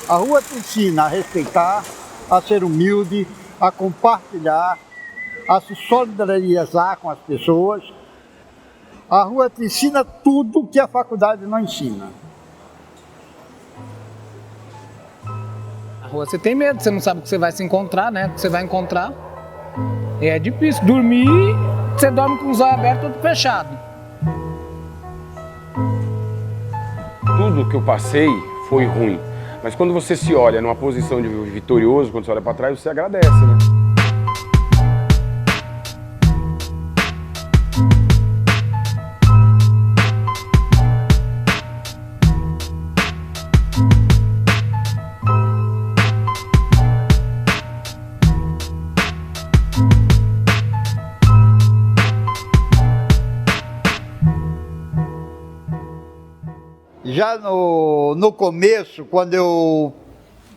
A rua te ensina a respeitar, a ser humilde, a compartilhar, a se solidarizar com as pessoas. A rua te ensina tudo que a faculdade não ensina. A rua você tem medo, você não sabe o que você vai se encontrar, né? O que você vai encontrar. E é difícil. Dormir, você dorme com os olhos abertos, tudo fechado. Tudo que eu passei foi ruim. Mas quando você se olha numa posição de vitorioso, quando você olha para trás, você agradece, né? Já no começo, quando eu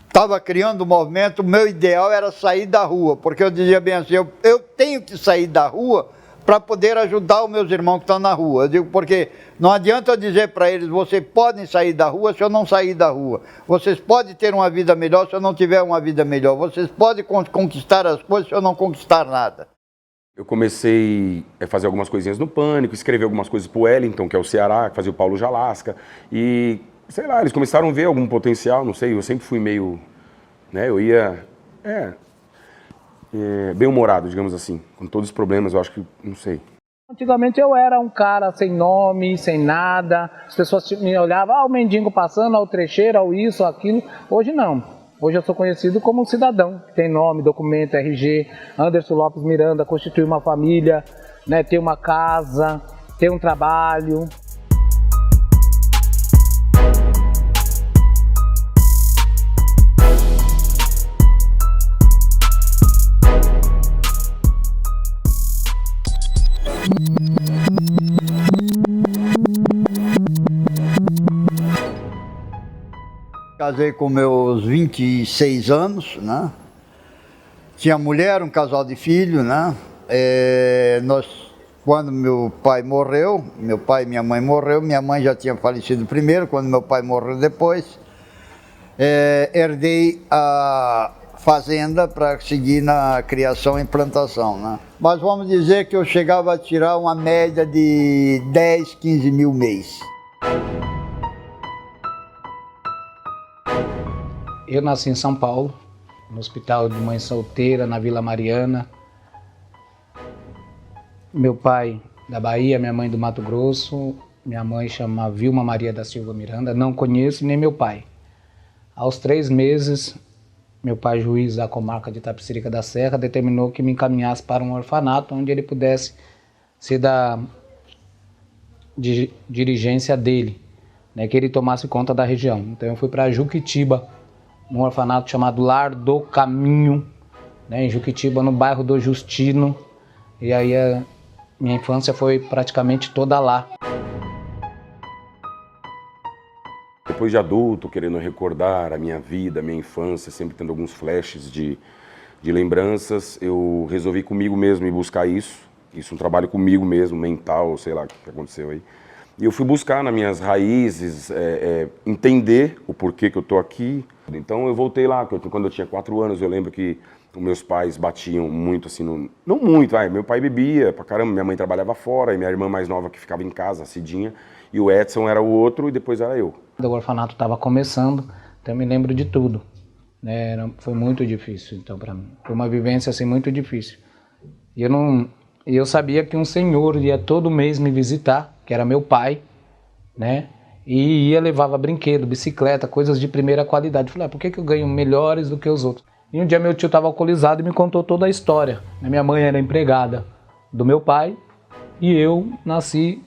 estava criando o movimento, o meu ideal era sair da rua, porque eu dizia bem assim, eu tenho que sair da rua para poder ajudar os meus irmãos que estão na rua. Eu digo, porque não adianta eu dizer para eles, vocês podem sair da rua se eu não sair da rua. Vocês podem ter uma vida melhor se eu não tiver uma vida melhor. Vocês podem conquistar as coisas se eu não conquistar nada. Eu comecei a fazer algumas coisinhas no Pânico, escrever algumas coisas pro Wellington, que é o Ceará, que fazia o Paulo Jalasca. E, sei lá, eles começaram a ver algum potencial, não sei, eu sempre fui meio, né, eu ia, bem-humorado, digamos assim, com todos os problemas, eu acho que, não sei. Antigamente eu era um cara sem nome, sem nada, as pessoas me olhavam, o mendigo passando, o trecheiro, isso, aquilo. Hoje não. Hoje eu sou conhecido como um cidadão, que tem nome, documento, RG, Anderson Lopes Miranda, constitui uma família, né, tem uma casa, tem um trabalho. Casei com meus 26 anos, né? Tinha mulher, um casal de filhos, né? Quando meu pai morreu, meu pai e minha mãe morreu, minha mãe já tinha falecido primeiro, quando meu pai morreu depois, herdei a fazenda para seguir na criação e plantação, né? Mas vamos dizer que eu chegava a tirar uma média de 10, 15 mil mês. Eu nasci em São Paulo, no Hospital de Mãe Solteira, na Vila Mariana. Meu pai da Bahia, minha mãe do Mato Grosso. Minha mãe chama Vilma Maria da Silva Miranda, não conheço nem meu pai. Aos 3 meses, meu pai, juiz da comarca de Itapecerica da Serra, determinou que me encaminhasse para um orfanato onde ele pudesse ser da dirigência dele, né, que ele tomasse conta da região. Então eu fui para Juquitiba, num orfanato chamado Lar do Caminho, né, em Juquitiba, no bairro do Justino. E aí a minha infância foi praticamente toda lá. Depois de adulto, querendo recordar a minha vida, a minha infância, sempre tendo alguns flashes de lembranças, eu resolvi comigo mesmo ir buscar isso, um trabalho comigo mesmo, mental, sei lá o que aconteceu aí. E eu fui buscar nas minhas raízes, entender o porquê que eu tô aqui. Então eu voltei lá, quando eu tinha 4 anos, eu lembro que os meus pais batiam muito assim, não muito, meu pai bebia pra caramba, minha mãe trabalhava fora, e minha irmã mais nova que ficava em casa, a Cidinha, e o Edson era o outro, e depois era eu. O orfanato estava começando, então eu me lembro de tudo, né? Foi muito difícil, então, para mim. Foi uma vivência assim muito difícil. E eu sabia que um senhor ia todo mês me visitar, que era meu pai, né? E levava brinquedo, bicicleta, coisas de primeira qualidade. Eu falei, por que eu ganho melhores do que os outros? E um dia meu tio estava alcoolizado e me contou toda a história. Minha mãe era empregada do meu pai e eu nasci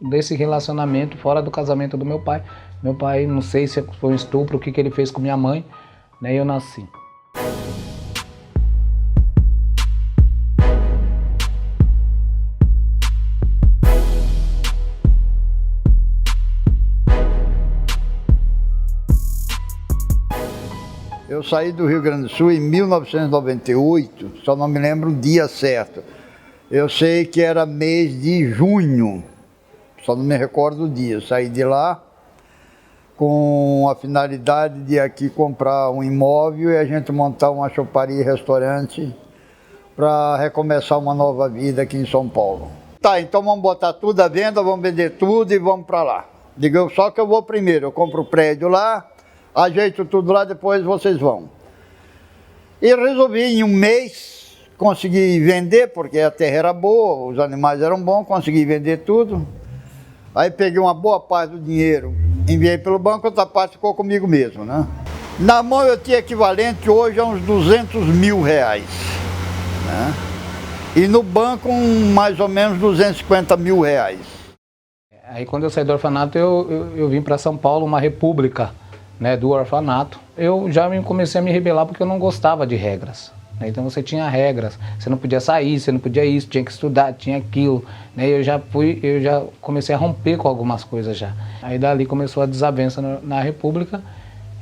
desse relacionamento fora do casamento do meu pai. Meu pai, não sei se foi um estupro, o que ele fez com minha mãe, né? E eu nasci. Eu saí do Rio Grande do Sul em 1998, só não me lembro o dia certo. Eu sei que era mês de junho, só não me recordo o dia. Eu saí de lá com a finalidade de aqui comprar um imóvel e a gente montar uma choparia e restaurante para recomeçar uma nova vida aqui em São Paulo. Tá, então vamos botar tudo à venda, vamos vender tudo e vamos para lá. Digo, só que eu vou primeiro, eu compro o prédio lá, ajeito tudo lá, depois vocês vão. E resolvi em um mês conseguir vender, porque a terra era boa, os animais eram bons, consegui vender tudo. Aí peguei uma boa parte do dinheiro, enviei pelo banco, outra parte ficou comigo mesmo, né? Na mão eu tinha equivalente hoje a uns 200 mil reais, né? E no banco mais ou menos 250 mil reais. Aí quando eu saí do orfanato eu vim para São Paulo, uma república, né, do orfanato. Eu já comecei a me rebelar porque eu não gostava de regras. Então você tinha regras, você não podia sair, você não podia isso, tinha que estudar, tinha aquilo. Eu já comecei a romper com algumas coisas já. Aí dali começou a desavença na República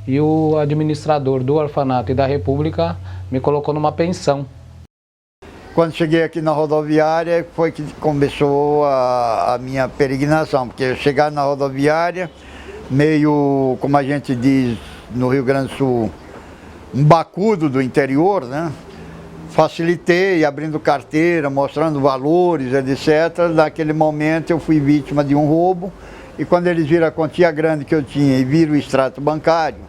e o administrador do orfanato e da República me colocou numa pensão. Quando cheguei aqui na rodoviária foi que começou a minha peregrinação, porque eu chegar na rodoviária, meio, como a gente diz no Rio Grande do Sul, um bacudo do interior, né? Facilitei, abrindo carteira, mostrando valores, etc. Naquele momento eu fui vítima de um roubo e quando eles viram a quantia grande que eu tinha e viram o extrato bancário,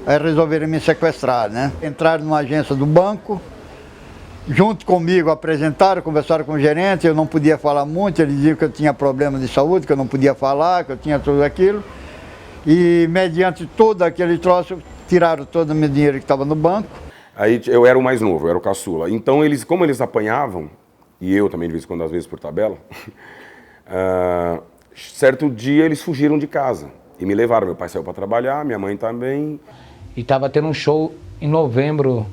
aí resolveram me sequestrar, né? Entraram numa agência do banco, junto comigo apresentaram, conversaram com o gerente, eu não podia falar muito, eles diziam que eu tinha problema de saúde, que eu não podia falar, que eu tinha tudo aquilo. E mediante todo aquele troço, tiraram todo o meu dinheiro que estava no banco. Aí eu era o mais novo, eu era o caçula. Então, como eles apanhavam, e eu também de vez em quando, às vezes por tabela, certo dia eles fugiram de casa e me levaram. Meu pai saiu para trabalhar, minha mãe também. E estava tendo um show em novembro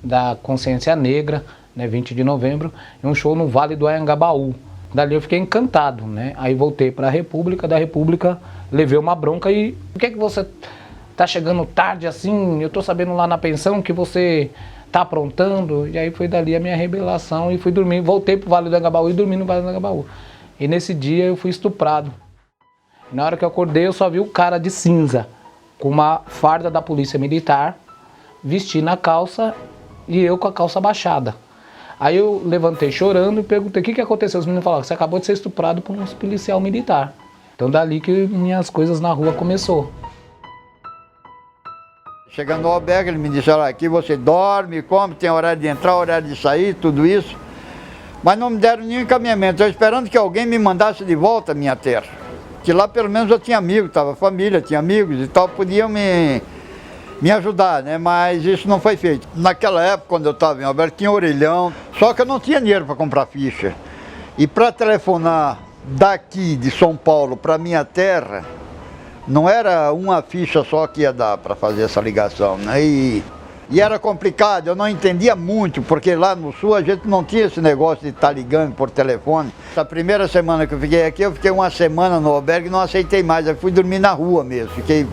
da Consciência Negra, né, 20 de novembro, e um show no Vale do Anhangabaú. Dali eu fiquei encantado, né? Aí voltei para a República, da República levei uma bronca e... Por que você tá chegando tarde assim? Eu tô sabendo lá na pensão que você tá aprontando. E aí foi dali a minha rebelação e fui dormir. Voltei pro Vale do Anhangabaú e dormi no Vale do Anhangabaú. E nesse dia eu fui estuprado. E na hora que eu acordei eu só vi o cara de cinza, com uma farda da polícia militar, vestindo a calça e eu com a calça baixada. Aí eu levantei chorando e perguntei o que aconteceu. Os meninos falaram: você acabou de ser estuprado por um policial militar. Então dali que minhas coisas na rua começou. Chegando no albergue, ele me disse: olha, aqui você dorme, come, tem horário de entrar, horário de sair, tudo isso. Mas não me deram nenhum encaminhamento, eu esperando que alguém me mandasse de volta à minha terra. Que lá pelo menos eu tinha amigos, estava família, tinha amigos e tal, podiam me ajudar, né? Mas isso não foi feito. Naquela época, quando eu estava em albergue, tinha orelhão, só que eu não tinha dinheiro para comprar ficha. E para telefonar daqui de São Paulo para minha terra, não era uma ficha só que ia dar para fazer essa ligação, né? E era complicado, eu não entendia muito, porque lá no sul a gente não tinha esse negócio de estar ligando por telefone. A primeira semana que eu fiquei aqui, eu fiquei uma semana no albergue e não aceitei mais, eu fui dormir na rua mesmo, fiquei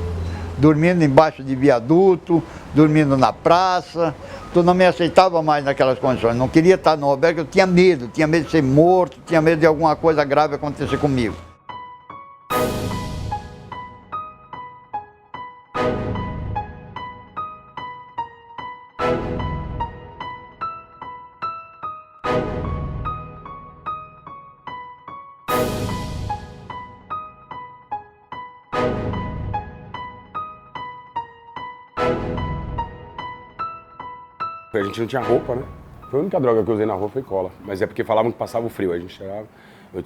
dormindo embaixo de viaduto, dormindo na praça, tu não me aceitava mais naquelas condições, não queria estar no albergue, eu tinha medo de ser morto, tinha medo de alguma coisa grave acontecer comigo. A gente não tinha roupa, né? Foi a única droga que eu usei na rua foi cola. Mas é porque falavam que passava o frio, aí a gente cheirava.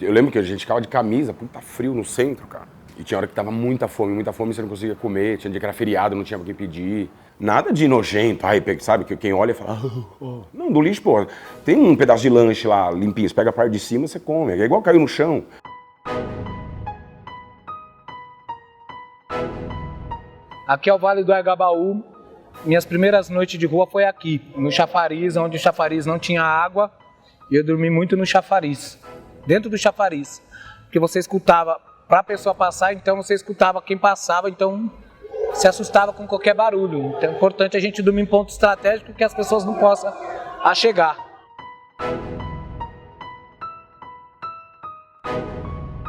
Eu lembro que a gente ficava de camisa, puta frio no centro, cara. E tinha hora que tava muita fome você não conseguia comer, tinha dia que era feriado, não tinha pra quem pedir. Nada de nojento, ai, sabe, que quem olha e fala... Não, do lixo, pô, tem um pedaço de lanche lá, limpinho, você pega a parte de cima, você come. É igual cair no chão. Aqui é o Vale do Anhangabaú. Minhas primeiras noites de rua foi aqui, no chafariz, onde o chafariz não tinha água. E eu dormi muito no chafariz, dentro do chafariz. Porque você escutava, para a pessoa passar, então você escutava quem passava, então se assustava com qualquer barulho. Então é importante a gente dormir em ponto estratégico que as pessoas não possam chegar.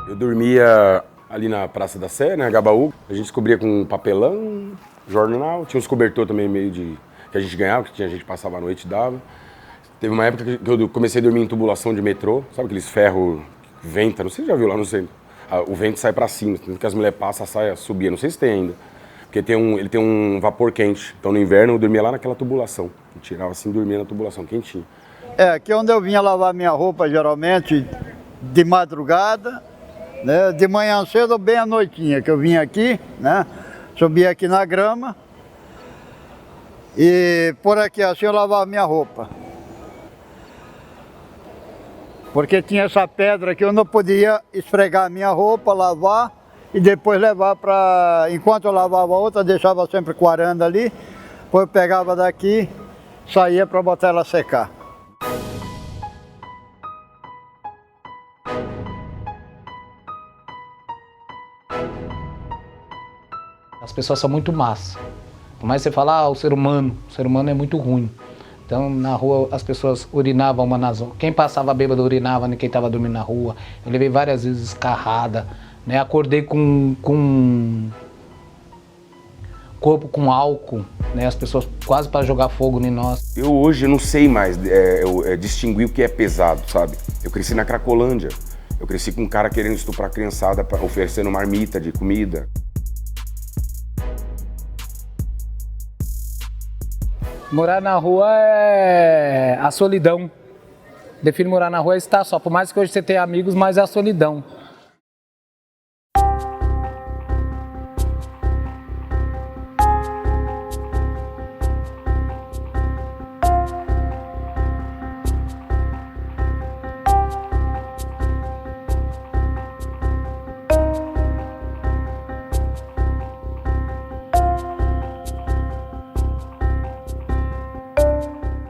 Eu dormia ali na Praça da Sé, né, Agabaú. A gente cobria com papelão, jornal, tinha uns cobertor também meio de... que a gente ganhava, que tinha gente que passava a noite e dava. Teve uma época que eu comecei a dormir em tubulação de metrô, sabe aqueles ferros que venta, não sei se já viu lá no centro. O vento sai pra cima, que as mulheres passam, sai, subia, não sei se tem ainda. Porque ele tem um vapor quente, então no inverno eu dormia lá naquela tubulação. Eu tirava assim, dormia na tubulação, quentinho. Aqui onde eu vinha lavar minha roupa, geralmente, de madrugada, né? De manhã cedo, bem à noitinha, que eu vinha aqui, né? Subia aqui na grama. E por aqui assim eu lavava minha roupa. Porque tinha essa pedra que eu não podia esfregar a minha roupa, lavar e depois levar para... Enquanto eu lavava a outra, deixava sempre coarando ali. Depois eu pegava daqui, saía para botar ela secar. As pessoas são muito más. Por mais que você fala, o ser humano é muito ruim. Então, na rua, as pessoas urinavam uma nas outras. Quem passava bêbado urinava em quem estava dormindo na rua. Eu levei várias vezes escarrada, né? Acordei com corpo com álcool, né? As pessoas quase para jogar fogo em nós. Eu hoje não sei mais distinguir o que é pesado, sabe? Eu cresci na Cracolândia. Eu cresci com um cara querendo estuprar a criançada, oferecendo marmita de comida. Morar na rua é a solidão. Define morar na rua é estar só. Por mais que hoje você tenha amigos, mas é a solidão.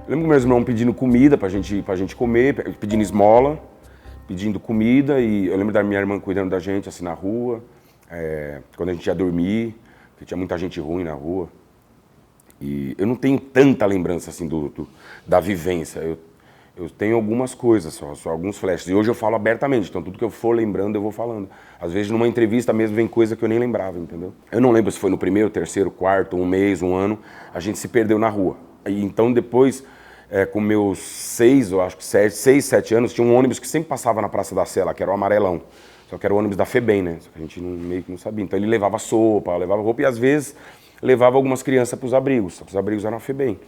Eu lembro do meu irmão pedindo comida pra gente comer, pedindo esmola, pedindo comida, e eu lembro da minha irmã cuidando da gente, assim, na rua, quando a gente ia dormir, porque tinha muita gente ruim na rua. E eu não tenho tanta lembrança, assim, da vivência. Eu tenho algumas coisas só alguns flashes. E hoje eu falo abertamente, então tudo que eu for lembrando, eu vou falando. Às vezes numa entrevista mesmo vem coisa que eu nem lembrava, entendeu? Eu não lembro se foi no primeiro, terceiro, quarto, um mês, um ano, a gente se perdeu na rua. E então depois... com meus 6, eu acho que 6, 7 anos, tinha um ônibus que sempre passava na Praça da Sé, lá, que era o amarelão. Só que era o ônibus da FEBEM, né? Só que a gente meio que não sabia. Então ele levava sopa, levava roupa e às vezes levava algumas crianças para os abrigos. Os abrigos eram a FEBEM.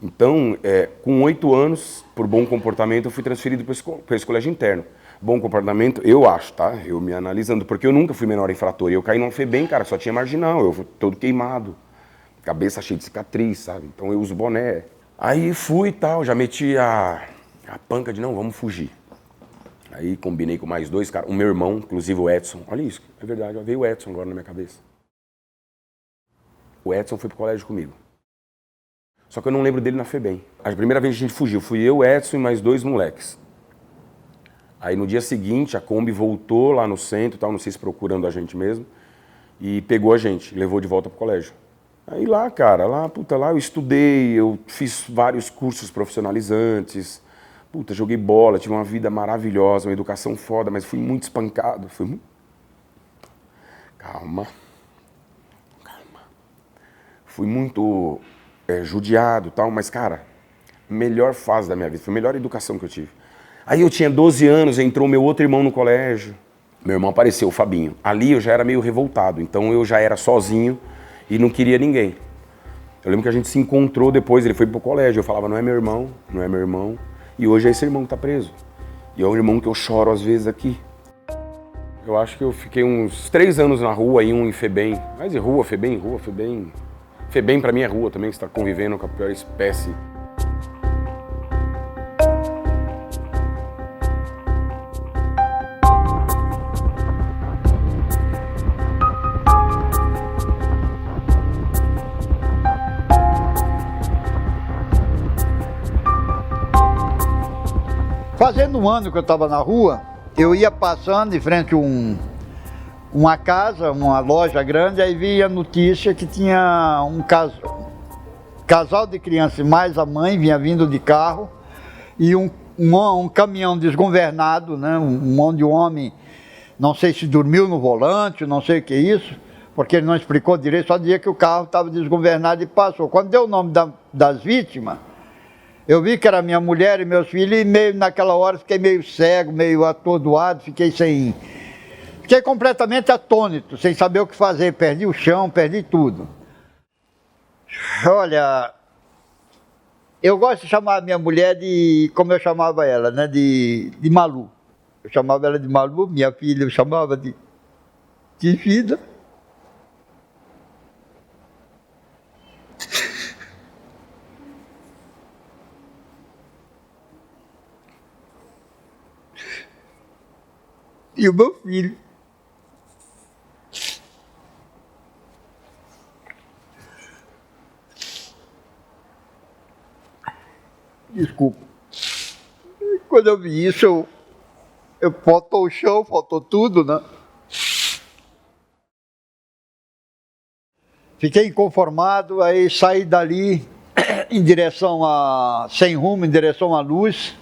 Então, com 8 anos, por bom comportamento, eu fui transferido para esse colégio interno. Bom comportamento, eu acho, tá? Eu me analisando, porque eu nunca fui menor infrator. E eu caí numa FEBEM, cara, só tinha marginal, eu fui todo queimado. Cabeça cheia de cicatriz, sabe? Então eu uso boné. Aí fui e tal, já meti a panca de não, vamos fugir. Aí combinei com mais 2 caras, o meu irmão, inclusive o Edson. Olha isso, é verdade, veio o Edson agora na minha cabeça. O Edson foi pro colégio comigo. Só que eu não lembro dele na FEBEM. A primeira vez que a gente fugiu, fui eu, Edson e mais 2 moleques. Aí no dia seguinte a Kombi voltou lá no centro, tal, não sei se procurando a gente mesmo, e pegou a gente, levou de volta pro colégio. Aí lá, cara, lá eu estudei, eu fiz vários cursos profissionalizantes, joguei bola, tive uma vida maravilhosa, uma educação foda, mas fui muito espancado, Calma. Fui muito judiado e tal, mas, cara, melhor fase da minha vida, foi a melhor educação que eu tive. Aí eu tinha 12 anos, entrou meu outro irmão no colégio, meu irmão apareceu, o Fabinho. Ali eu já era meio revoltado, então eu já era sozinho, e não queria ninguém. Eu lembro que a gente se encontrou depois, ele foi pro colégio, eu falava, não é meu irmão, não é meu irmão. E hoje é esse irmão que tá preso. E é um irmão que eu choro às vezes aqui. Eu acho que eu fiquei uns 3 anos na rua, e um em FEBEM. Mas em rua, FEBEM. FEBEM pra mim é rua também, que você tá convivendo com a pior espécie. Fazendo um ano que eu estava na rua, eu ia passando em frente a uma casa, uma loja grande, aí via a notícia que tinha um casal de crianças mais a mãe vinha vindo de carro e um caminhão desgovernado, né, um monte de homem Não sei se dormiu no volante, não sei o que é isso, porque ele não explicou direito, só dizia que o carro estava desgovernado e passou. Quando deu o nome das vítimas, eu vi que era minha mulher e meus filhos, e meio naquela hora fiquei meio cego, meio atordoado, Fiquei completamente atônito, sem saber o que fazer, perdi o chão, perdi tudo. Olha, eu gosto de chamar a minha mulher de, como eu chamava ela, né, de Malu. Eu chamava ela de Malu, minha filha eu chamava de vida. E o meu filho. Desculpa. Quando eu vi isso, faltou o chão, faltou tudo, né? Fiquei inconformado, aí saí dali sem rumo, em direção à luz.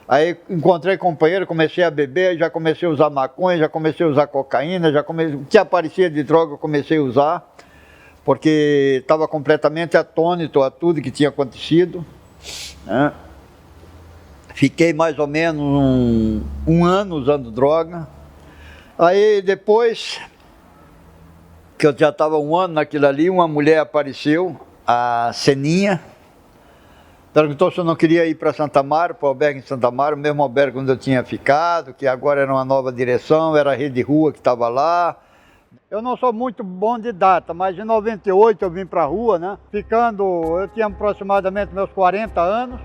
Aí encontrei companheiro, comecei a beber, já comecei a usar maconha, já comecei a usar cocaína, o que aparecia de droga eu comecei a usar, porque estava completamente atônito a tudo que tinha acontecido, né? Fiquei mais ou menos um ano usando droga. Aí depois que eu já estava um ano naquilo ali, uma mulher apareceu, a Seninha, perguntou se eu não queria ir para Santa Amaro, para o albergue em Santa Amaro, o mesmo albergue onde eu tinha ficado, que agora era uma nova direção, era a Rede Rua que estava lá. Eu não sou muito bom de data, mas em 98 eu vim para a rua, né? Eu tinha aproximadamente meus 40 anos,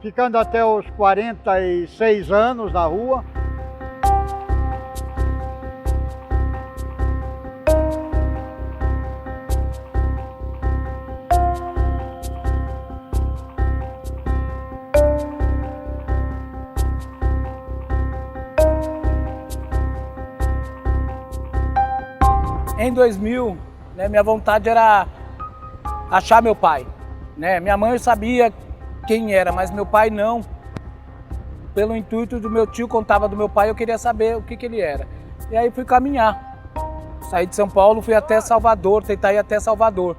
ficando até os 46 anos na rua. Em 2000, né, minha vontade era achar meu pai, né? Minha mãe sabia quem era, mas meu pai não. Pelo intuito do meu tio, contava do meu pai, eu queria saber o que ele era. E aí fui caminhar. Saí de São Paulo, fui até Salvador, tentar ir até Salvador.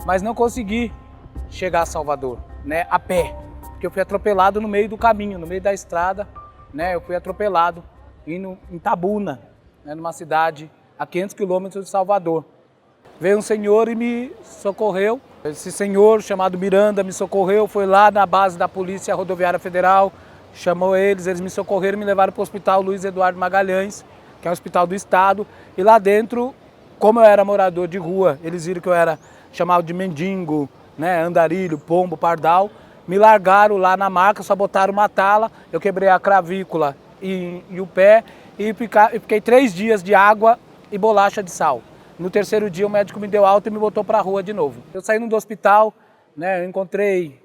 Mas não consegui chegar a Salvador, né, a pé. Porque eu fui atropelado no meio do caminho, no meio da estrada, né? Eu fui atropelado indo em Tabuna, né, numa cidade a 500 quilômetros de Salvador. Veio um senhor e me socorreu. Esse senhor, chamado Miranda, me socorreu, foi lá na base da Polícia Rodoviária Federal, chamou eles me socorreram e me levaram para o Hospital Luiz Eduardo Magalhães, que é um hospital do estado. E lá dentro, como eu era morador de rua, eles viram que eu era chamado de mendigo, né, andarilho, pombo, pardal, me largaram lá na maca, só botaram uma tala, eu quebrei a clavícula e o pé e fiquei 3 dias de água e bolacha de sal. No terceiro dia o médico me deu alta e me botou para a rua de novo. Eu saindo do hospital, né, eu encontrei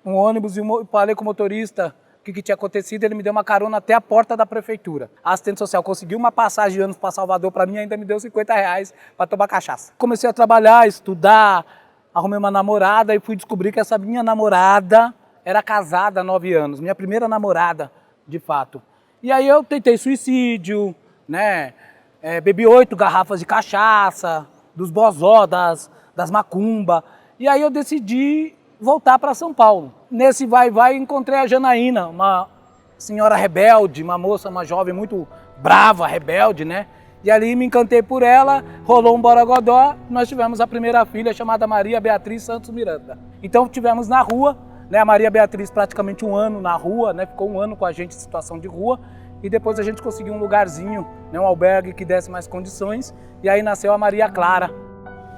um ônibus e falei com o motorista o que tinha acontecido, ele me deu uma carona até a porta da prefeitura. A assistente social conseguiu uma passagem de ônibus para Salvador para mim e ainda me deu R$50 para tomar cachaça. Comecei a trabalhar, estudar, arrumei uma namorada e fui descobrir que essa minha namorada era casada há 9 anos, minha primeira namorada, de fato. E aí eu tentei suicídio, né? Bebi 8 garrafas de cachaça, dos bozó, das macumba. E aí eu decidi voltar para São Paulo. Nesse vai-vai encontrei a Janaína, uma senhora rebelde, uma moça, uma jovem muito brava, rebelde, né? E ali me encantei por ela, rolou um borogodó, nós tivemos a primeira filha chamada Maria Beatriz Santos Miranda. Então tivemos na rua, né? A Maria Beatriz praticamente 1 ano na rua, né? Ficou 1 ano com a gente em situação de rua. E depois a gente conseguiu um lugarzinho, né, um albergue que desse mais condições, e aí nasceu a Maria Clara.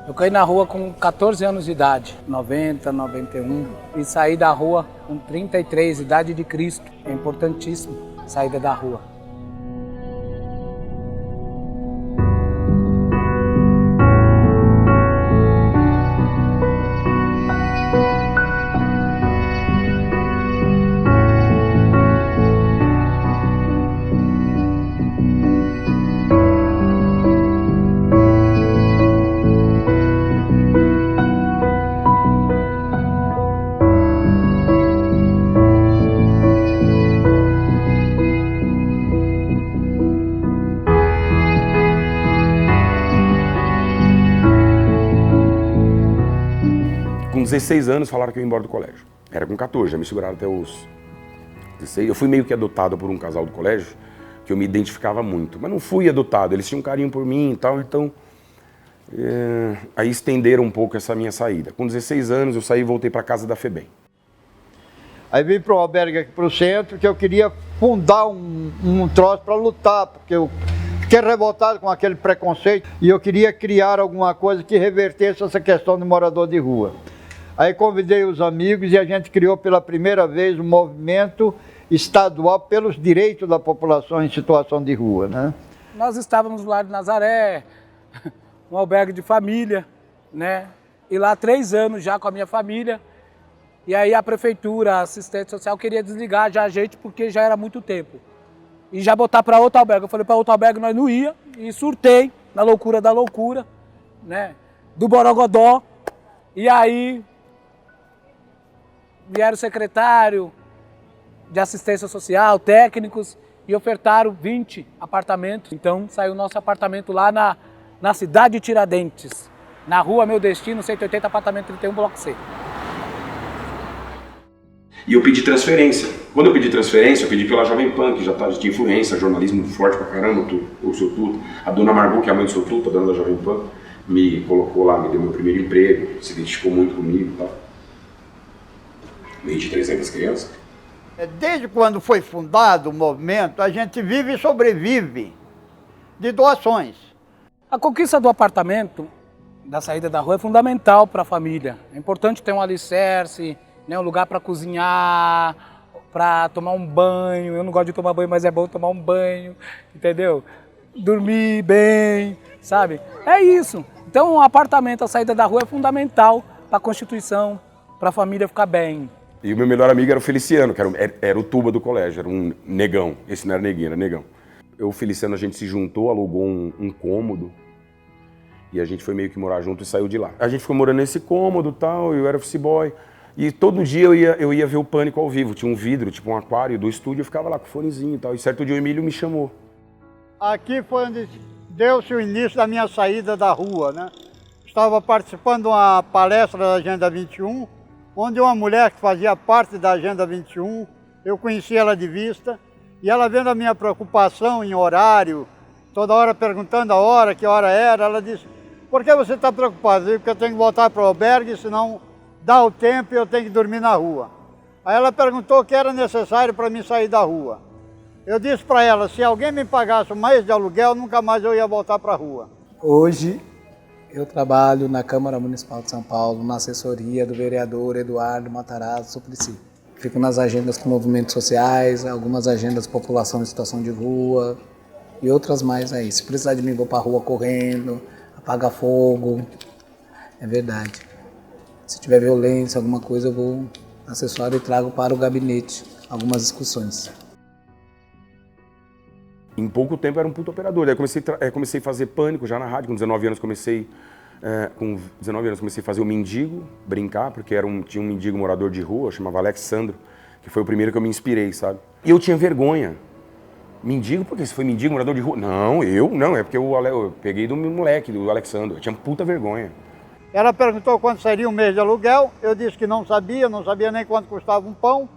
Eu caí na rua com 14 anos de idade, 90, 91, e saí da rua com 33, idade de Cristo. É importantíssimo sair da rua. Com 16 anos falaram que eu ia embora do colégio. Era com 14, já me seguraram até os 16. Eu fui meio que adotado por um casal do colégio, que eu me identificava muito. Mas não fui adotado, eles tinham um carinho por mim e tal, então... aí estenderam um pouco essa minha saída. Com 16 anos eu saí e voltei para casa da FEBEM. Aí vim para o albergue aqui para o centro, que eu queria fundar um troço para lutar, porque eu fiquei revoltado com aquele preconceito e eu queria criar alguma coisa que revertesse essa questão de morador de rua. Aí convidei os amigos e a gente criou pela primeira vez um movimento estadual pelos direitos da população em situação de rua, né? Nós estávamos lá de Nazaré, um albergue de família, né? E lá 3 anos já com a minha família. E aí a prefeitura, a assistente social queria desligar já a gente porque já era muito tempo. E já botar para outro albergue. Eu falei para outro albergue nós não ia e surtei na loucura da loucura, né? Do Borogodó. E aí vieram o secretário de assistência social, técnicos, e ofertaram 20 apartamentos. Então saiu o nosso apartamento lá na cidade de Tiradentes, na rua Meu Destino, 180, apartamento 31, bloco C. E eu pedi transferência. Quando eu pedi transferência, eu pedi pela Jovem Pan, que já tinha influência, jornalismo forte pra caramba, o seu Tuto. A dona Margot, que é a mãe do seu Tuto, a dona da Jovem Pan, me colocou lá, me deu meu primeiro emprego, se identificou muito comigo e tal. Meio de 300 crianças. Desde quando foi fundado o movimento, a gente vive e sobrevive de doações. A conquista do apartamento, da saída da rua, é fundamental para a família. É importante ter um alicerce, né, um lugar para cozinhar, para tomar um banho. Eu não gosto de tomar banho, mas é bom tomar um banho, entendeu? Dormir bem, sabe? É isso. Então, um apartamento, a saída da rua é fundamental para a Constituição, para a família ficar bem. E o meu melhor amigo era o Feliciano, que era o tuba do colégio, era um negão. Esse não era neguinho, era negão. Eu e o Feliciano, a gente se juntou, alugou um cômodo e a gente foi meio que morar junto e saiu de lá. A gente ficou morando nesse cômodo e tal, eu era office boy. E todo dia eu ia ver o Pânico ao vivo. Tinha um vidro, tipo um aquário do estúdio, eu ficava lá com o fonezinho e tal. E certo dia o Emílio me chamou. Aqui foi onde deu-se o início da minha saída da rua, né? Estava participando de uma palestra da Agenda 21, onde uma mulher que fazia parte da Agenda 21, eu conheci ela de vista, e ela vendo a minha preocupação em horário, toda hora perguntando a hora, que hora era, ela disse, por que você está preocupado? Eu disse, porque eu tenho que voltar para o albergue, senão dá o tempo e eu tenho que dormir na rua. Aí ela perguntou o que era necessário para mim sair da rua. Eu disse para ela, se alguém me pagasse um mês de aluguel, nunca mais eu ia voltar para a rua. Hoje eu trabalho na Câmara Municipal de São Paulo, na assessoria do vereador Eduardo Matarazzo Suplicy. Fico nas agendas com movimentos sociais, algumas agendas de população em situação de rua e outras mais aí. Se precisar de mim, vou para a rua correndo, apagar fogo, é verdade. Se tiver violência, alguma coisa, eu vou assessorar e trago para o gabinete algumas discussões. Em pouco tempo era um puto operador. Daí comecei a fazer Pânico já na rádio. Com 19 anos comecei a fazer o Mendigo, brincar, porque tinha um mendigo morador de rua, chamava Alexandro, que foi o primeiro que eu me inspirei, sabe? E eu tinha vergonha. Mendigo? Por que você foi mendigo, morador de rua? Não, é porque eu peguei do meu moleque, do Alexandro. Eu tinha puta vergonha. Ela perguntou quanto seria um mês de aluguel, eu disse que não sabia nem quanto custava um pão.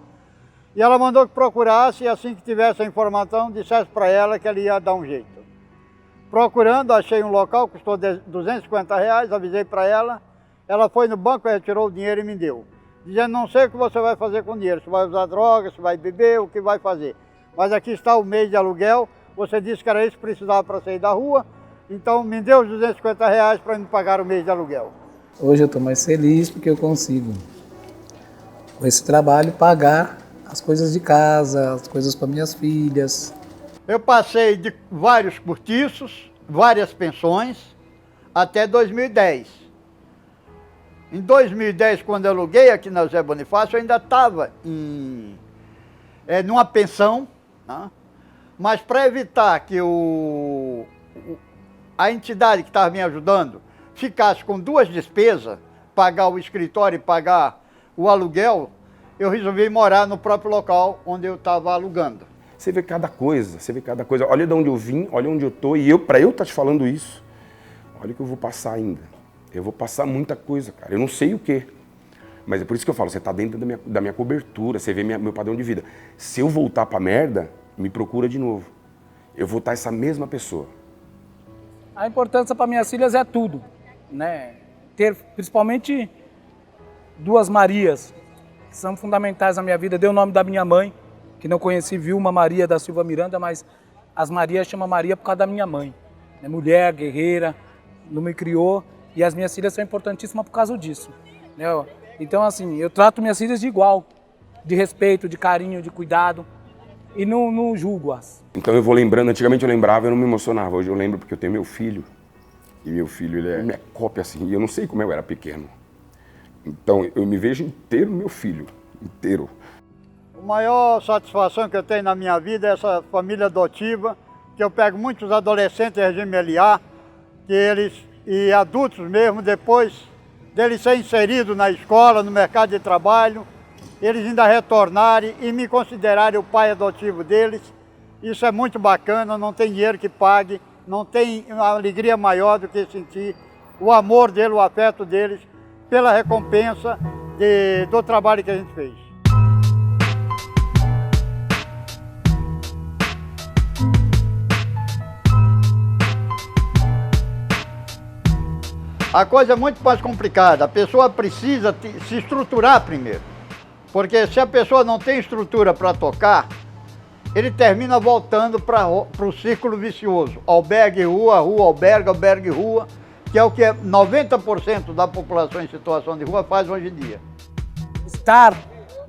E ela mandou que procurasse e assim que tivesse a informação, dissesse para ela que ela ia dar um jeito. Procurando, achei um local, custou R$250, avisei para ela. Ela foi no banco, retirou o dinheiro e me deu. Dizendo, não sei o que você vai fazer com o dinheiro, se vai usar droga, se vai beber, o que vai fazer. Mas aqui está o mês de aluguel, você disse que era isso que precisava para sair da rua, então me deu os R$250 para me pagar o mês de aluguel. Hoje eu estou mais feliz porque eu consigo, com esse trabalho, pagar as coisas de casa, as coisas para minhas filhas. Eu passei de vários cortiços, várias pensões, até 2010. Em 2010, quando eu aluguei aqui na José Bonifácio, eu ainda estava numa pensão, né? Mas para evitar que a entidade que estava me ajudando ficasse com duas despesas, pagar o escritório e pagar o aluguel, eu resolvi morar no próprio local onde eu estava alugando. Você vê cada coisa. Olha de onde eu vim, olha onde eu estou, e para eu estar te falando isso, olha o que eu vou passar ainda. Eu vou passar muita coisa, cara. Eu não sei o quê. Mas é por isso que eu falo, você tá dentro da minha cobertura, você vê meu padrão de vida. Se eu voltar pra merda, me procura de novo. Eu vou estar essa mesma pessoa. A importância para minhas filhas é tudo, né? Ter principalmente duas Marias, que são fundamentais na minha vida. Dei o nome da minha mãe, que não conheci, Vilma Maria da Silva Miranda, mas as Marias chamam Maria por causa da minha mãe. É mulher, guerreira, não me criou, e as minhas filhas são importantíssimas por causa disso. Né? Então, assim, eu trato minhas filhas de igual, de respeito, de carinho, de cuidado, e não julgo-as. Então eu vou lembrando, antigamente eu lembrava e eu não me emocionava, hoje eu lembro porque eu tenho meu filho, e meu filho ele é minha cópia assim, e eu não sei como eu era pequeno. Então eu me vejo inteiro meu filho, inteiro. A maior satisfação que eu tenho na minha vida é essa família adotiva, que eu pego muitos adolescentes em regime LA, que eles, e adultos mesmo, depois deles serem inseridos na escola, no mercado de trabalho, eles ainda retornarem e me considerarem o pai adotivo deles. Isso é muito bacana, não tem dinheiro que pague, não tem uma alegria maior do que sentir o amor deles, o afeto deles, pela recompensa do trabalho que a gente fez. A coisa é muito mais complicada, a pessoa precisa se estruturar primeiro. Porque se a pessoa não tem estrutura para tocar, ele termina voltando para o círculo vicioso. Albergue rua, rua albergue, albergue rua, que é o que 90% da população em situação de rua faz hoje em dia. Estar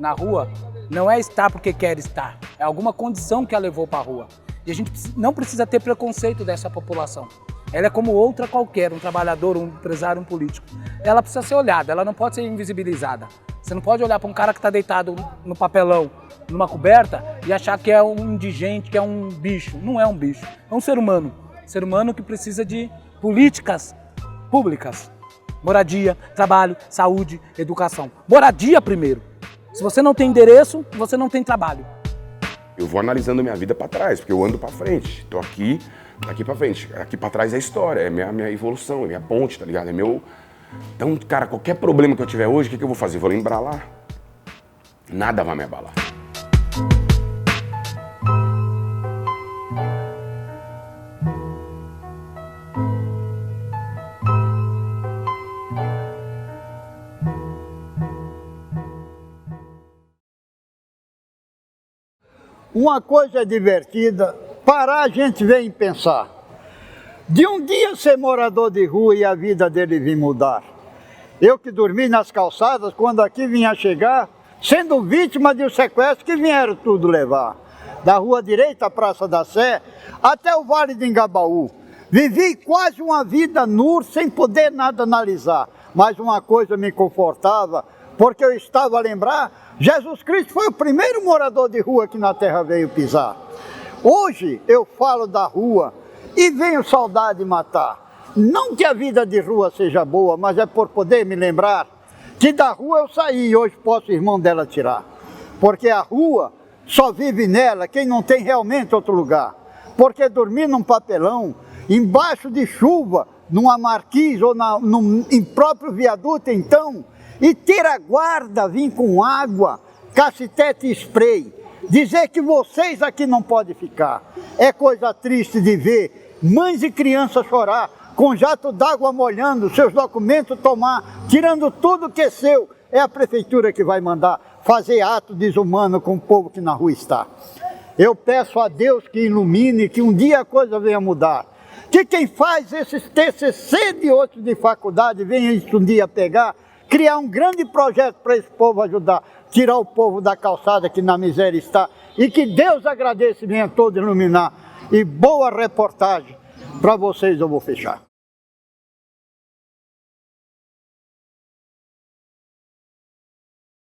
na rua não é estar porque quer estar, é alguma condição que a levou para a rua. E a gente não precisa ter preconceito dessa população. Ela é como outra qualquer, um trabalhador, um empresário, um político. Ela precisa ser olhada, ela não pode ser invisibilizada. Você não pode olhar para um cara que está deitado no papelão, numa coberta, e achar que é um indigente, que é um bicho. Não é um bicho, é um ser humano. Ser humano que precisa de políticas públicas. Moradia, trabalho, saúde, educação. Moradia primeiro. Se você não tem endereço, você não tem trabalho. Eu vou analisando minha vida para trás, porque eu ando para frente. Tô aqui, daqui para frente. Aqui para trás é a história, é minha evolução, é minha ponte, tá ligado? É meu... Então, cara, qualquer problema que eu tiver hoje, o que eu vou fazer? Vou lembrar lá. Nada vai me abalar. Uma coisa divertida, parar a gente vem pensar. De um dia ser morador de rua e a vida dele vir mudar. Eu que dormi nas calçadas, quando aqui vinha chegar, sendo vítima de um sequestro que vieram tudo levar. Da rua direita, Praça da Sé, até o Vale de Engabaú. Vivi quase uma vida nua, sem poder nada analisar. Mas uma coisa me confortava, porque eu estava a lembrar, Jesus Cristo foi o primeiro morador de rua que na terra veio pisar. Hoje eu falo da rua e venho saudade matar. Não que a vida de rua seja boa, mas é por poder me lembrar que da rua eu saí e hoje posso o irmão dela tirar. Porque a rua só vive nela quem não tem realmente outro lugar. Porque dormir num papelão, embaixo de chuva, numa marquise ou em próprio viaduto então, e ter a guarda vir com água, cacetete e spray, dizer que vocês aqui não podem ficar. É coisa triste de ver mães e crianças chorar, com jato d'água molhando, seus documentos tomar, tirando tudo que é seu. É a prefeitura que vai mandar fazer ato desumano com o povo que na rua está. Eu peço a Deus que ilumine, que um dia a coisa venha mudar. Que quem faz esses TCC de outros de faculdade venha isso um dia pegar, criar um grande projeto para esse povo ajudar, tirar o povo da calçada que na miséria está, e que Deus agradeça e venha todo iluminar. E boa reportagem para vocês, eu vou fechar.